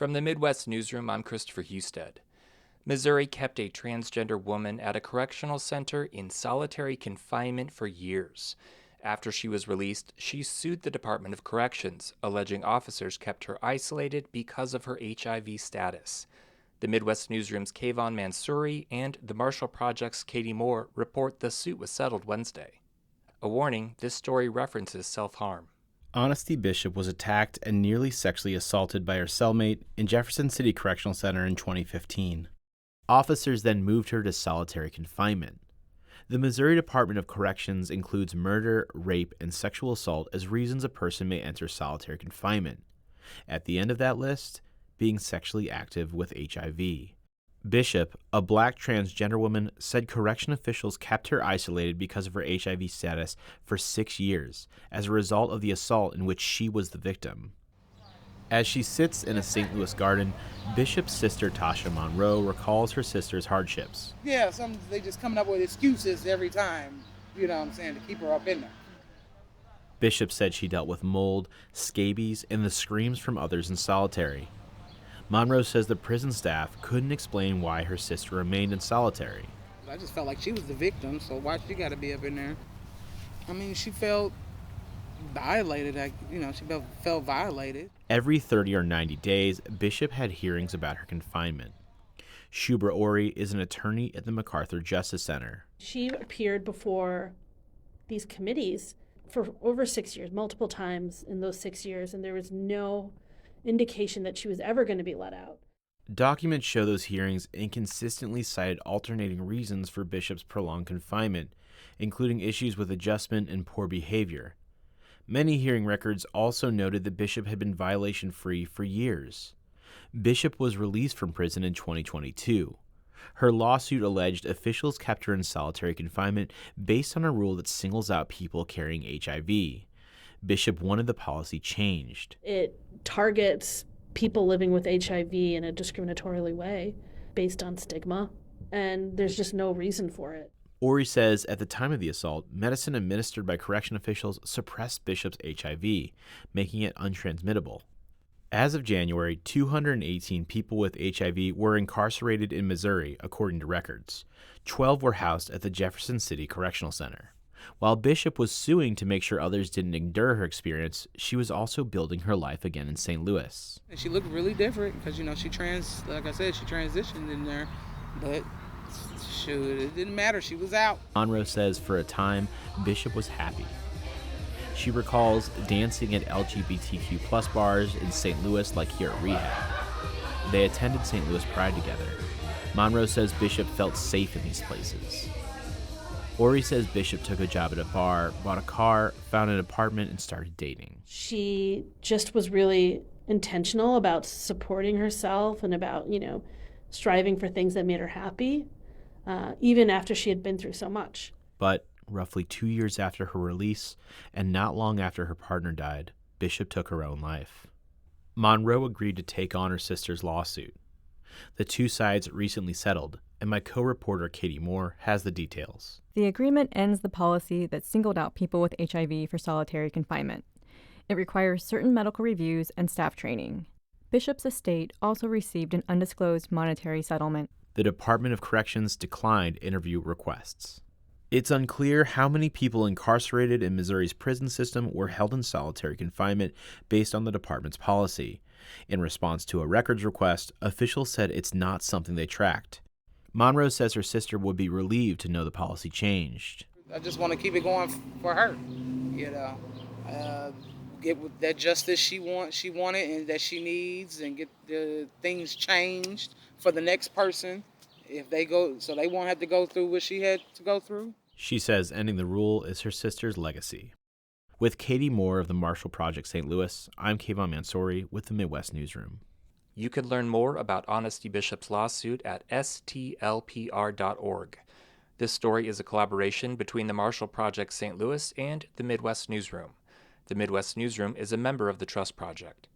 From the Midwest Newsroom, I'm Christopher Husted. Missouri kept a transgender woman at a correctional center in solitary confinement for years. After she was released, she sued the Department of Corrections, alleging officers kept her isolated because of her HIV status. The Midwest Newsroom's Kavahn Mansouri and the Marshall Project's Katie Moore report the suit was settled Wednesday. A warning, this story references self-harm. Honesty Bishop was attacked and nearly sexually assaulted by her cellmate in Jefferson City Correctional Center in 2015. Officers then moved her to solitary confinement. The Missouri Department of Corrections includes murder, rape, and sexual assault as reasons a person may enter solitary confinement. At the end of that list, being sexually active with HIV. Bishop, a black transgender woman, said correction officials kept her isolated because of her HIV status for 6 years as a result of the assault in which she was the victim. As she sits in a St. Louis garden, Bishop's sister Tasha Monroe recalls her sister's hardships. Yeah, they just coming up with excuses every time, you know what I'm saying, to keep her up in there. Bishop said she dealt with mold, scabies, and the screams from others in solitary. Monroe says the prison staff couldn't explain why her sister remained in solitary. I just felt like she was the victim, so why she got to be up in there? I mean, she felt violated. She felt violated. Every 30 or 90 days, Bishop had hearings about her confinement. Shubra Ori is an attorney at the MacArthur Justice Center. She appeared before these committees for over 6 years, multiple times in those 6 years, and there was no indication that she was ever going to be let out. Documents show those hearings inconsistently cited alternating reasons for Bishop's prolonged confinement, including issues with adjustment and poor behavior. Many hearing records also noted that Bishop had been violation-free for years. Bishop was released from prison in 2022. Her lawsuit alleged officials kept her in solitary confinement based on a rule that singles out people carrying HIV. Bishop wanted the policy changed. It targets people living with HIV in a discriminatorily way based on stigma, and there's just no reason for it. Ori says at the time of the assault, medicine administered by correction officials suppressed Bishop's HIV, making it untransmittable. As of January, 218 people with HIV were incarcerated in Missouri, according to records. 12 were housed at the Jefferson City Correctional Center. While Bishop was suing to make sure others didn't endure her experience, she was also building her life again in St. Louis. And she looked really different because, she transitioned in there, but shoot, it didn't matter. She was out. Monroe says for a time, Bishop was happy. She recalls dancing at LGBTQ plus bars in St. Louis like here at rehab. They attended St. Louis Pride together. Monroe says Bishop felt safe in these places. Ori says Bishop took a job at a bar, bought a car, found an apartment, and started dating. She just was really intentional about supporting herself and about, striving for things that made her happy, even after she had been through so much. But roughly 2 years after her release, and not long after her partner died, Bishop took her own life. Monroe agreed to take on her sister's lawsuit. The two sides recently settled, and my co-reporter Katie Moore has the details. The agreement ends the policy that singled out people with HIV for solitary confinement. It requires certain medical reviews and staff training. Bishop's estate also received an undisclosed monetary settlement. The Department of Corrections declined interview requests. It's unclear how many people incarcerated in Missouri's prison system were held in solitary confinement based on the department's policy. In response to a records request, officials said it's not something they tracked. Monroe says her sister would be relieved to know the policy changed. I just want to keep it going for her, get that justice she wanted and that she needs, and get the things changed for the next person if they go, so they won't have to go through what she had to go through. She says ending the rule is her sister's legacy. With Katie Moore of the Marshall Project St. Louis, I'm Kavahn Mansouri with the Midwest Newsroom. You can learn more about Honesty Bishop's lawsuit at STLPR.org. This story is a collaboration between the Marshall Project St. Louis and the Midwest Newsroom. The Midwest Newsroom is a member of the Trust Project.